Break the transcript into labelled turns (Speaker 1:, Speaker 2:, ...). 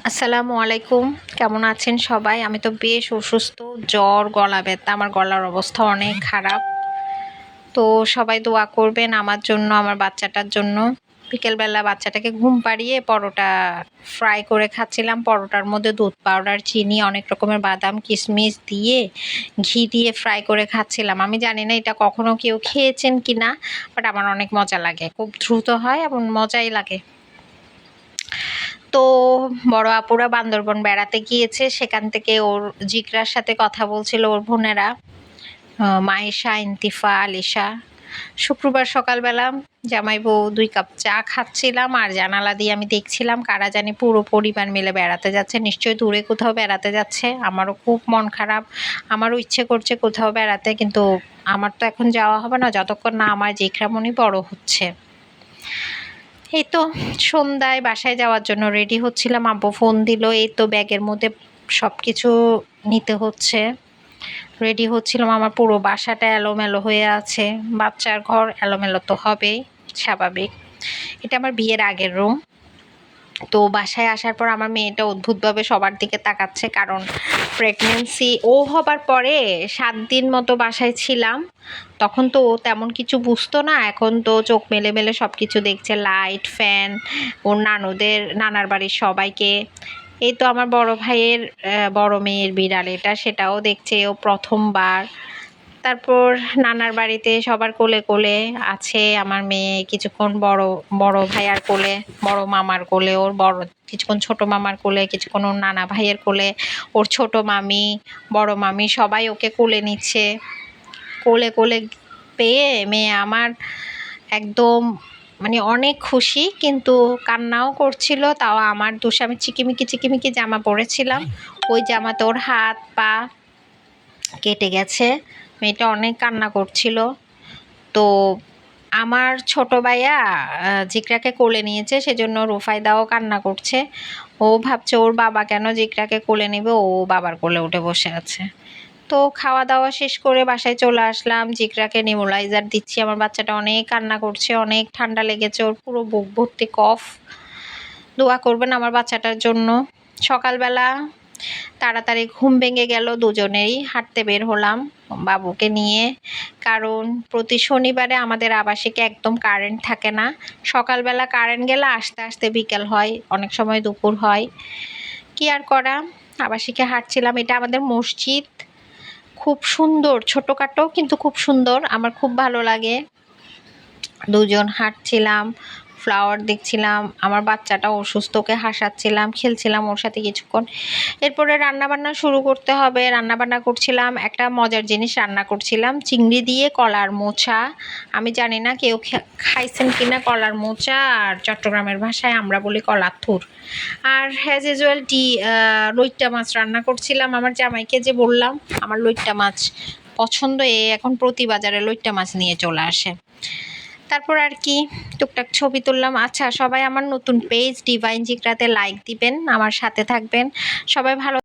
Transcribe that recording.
Speaker 1: আসসালামু আলাইকুম। কেমন আছেন সবাই? আমি তো বেশ অসুস্থ, জ্বর, গলা ব্যথা। আমার গলার অবস্থা অনেক খারাপ। তো সবাই দোয়া করবেন আমার জন্য, আমার বাচ্চাটার জন্য। বিকেলবেলা বাচ্চাটাকে ঘুম পাড়িয়ে পরোটা ফ্রাই করে খাচ্ছিলাম। পরোটার মধ্যে দুধ পাউডার, চিনি, অনেক রকমের বাদাম, কিশমিশ দিয়ে ঘি দিয়ে ফ্রাই করে খাচ্ছিলাম। আমি জানি না এটা কখনো কেউ খেয়েছেন কিনা, বাট আমার অনেক মজা লাগে। খুব দ্রুত হয় এবং মজাই লাগে। তো বড় আপুরা বান্দরবন বেড়াতে গিয়েছে, সেখান থেকে ওর জিকরার সাথে কথা বলছিল ওর বোনেরা, মায়েশা, ইন্তিফা, আলিশা। শুক্রবার সকালবেলা জামাই বউ 2 কাপ চা খাচ্ছিলাম আর জানালা দিয়ে আমি দেখছিলাম কারা জানি পুরো পরিবার মিলে বেড়াতে যাচ্ছে। নিশ্চয়ই দূরে কোথাও বেড়াতে যাচ্ছে। আমারও খুব মন খারাপ, আমারও ইচ্ছে করছে কোথাও বেড়াতে, কিন্তু আমার তো এখন যাওয়া হবে না যতক্ষণ না আমার জিকরামণি বড় হচ্ছে। এই তো সন্ধ্যায় বাসায় যাওয়ার জন্য রেডি হচ্ছিলাম, আব্বু ফোন দিল। এই তো ব্যাগের মধ্যে সব কিছু নিতে হচ্ছে, রেডি হচ্ছিলাম। আমার পুরো বাসাটা এলোমেলো হয়ে আছে। বাচ্চার ঘর এলোমেলো তো হবেই, স্বাভাবিক। এটা আমার বিয়ের আগের রুম। তো বাসায় আসার পর আমার মেয়েটা অদ্ভুতভাবে সবার দিকে তাকাচ্ছে, কারণ প্রেগনেন্সি ও হবার পরে 7 দিন মতো বাসায় ছিলাম। তখন তো ও তেমন কিছু বুঝতো না, এখন তো চোখ মেলে মেলে সব কিছু দেখছে, লাইট, ফ্যান, ওর নানার বাড়ির সবাইকে। এই তো আমার বড় ভাইয়ের বড় মেয়ের বিড়াল এটা, সেটাও দেখছে ও প্রথমবার। তারপর নানার বাড়িতে সবার কোলে কোলে আছে আমার মেয়ে, কিছুক্ষণ বড় বড় ভাইয়ার কোলে, বড় মামার কোলে ওর বড়, কিছুক্ষণ ছোট মামার কোলে, কিছুক্ষণ ওর নানা ভাইয়ের কোলে, ওর ছোট মামি, বড় মামি সবাই ওকে কোলে নিচ্ছে। কোলে কোলে পেয়ে মেয়ে আমার একদম মানে অনেক খুশি, কিন্তু কান্নাও করছিল। তাও আমার দোষে আমি চিকিমিকি চিকিমিকি জামা পরেছিলাম, ওই জামাতে ওর হাত পা কেটে গেছে। মেয়েটা অনেক কান্না করছিল। তো আমার ছোট ভাইয়া জিকরাকে কোলে নিয়েছে, সেজন্য রুফায়দাও কান্না করছে। ও ভাবছে ওর বাবা কেন জিকরাকে কোলে নেবে, ও বাবার কোলে উঠে বসে আছে। তো খাওয়া দাওয়া শেষ করে বাসায় চলে আসলাম। জিকরাকে নেবুলাইজার দিচ্ছি। আমার বাচ্চাটা অনেক কান্না করছে, অনেক ঠান্ডা লেগেছে, ওর পুরো বুক ভর্তি কফ। দোয়া করবেন আমার বাচ্চাটার জন্য। সকালবেলা তাড়াতাড়ি ঘুম ভেঙে গেল, দুজনেরই হাঁটতে বের হলাম বাবুকে নিয়ে। কারণ প্রতি শনিবারে আমাদের আবাসিকে একদম কারেন্ট থাকে না। সকালবেলা কারেন্ট গেলে আস্তে আস্তে বিকেল হয়, অনেক সময় দুপুর হয়। কি আর করা, আবাসিকে হাঁটছিলাম। এটা আমাদের মসজিদ, খুব সুন্দর, ছোটোখাটো কিন্তু খুব সুন্দর, আমার খুব ভালো লাগে। দুজন হাঁটছিলাম, ফ্লাওয়ার দেখছিলাম। আমার বাচ্চাটা অসুস্থ, ওকে হাসাচ্ছিলাম, খেলছিলাম ওর সাথে কিছুক্ষণ। এরপরে রান্নাবান্না শুরু করতে হবে। রান্নাবান্না করছিলাম, একটা মজার জিনিস রান্না করছিলাম, চিংড়ি দিয়ে কলার মোচা। আমি জানি না কেউ খাইছেন কিনা কলার মোচা, আর চট্টগ্রামের ভাষায় আমরা বলি কলার থুর। আর হ্যাজ ইউজুয়াল লইট্টা মাছ রান্না করছিলাম। আমার জামাইকে যে বললাম আমার লইট্টা মাছ পছন্দ, এখন প্রতি বাজারে লইট্টা মাছ নিয়ে চলে আসে। তারপর আর কি টুকটাক ছবি তুললাম। আচ্ছা, সবাই আমার নতুন পেজ ডিভাইন জিকরাতে লাইক দিবেন, আমার সাথে থাকবেন। সবাই ভালো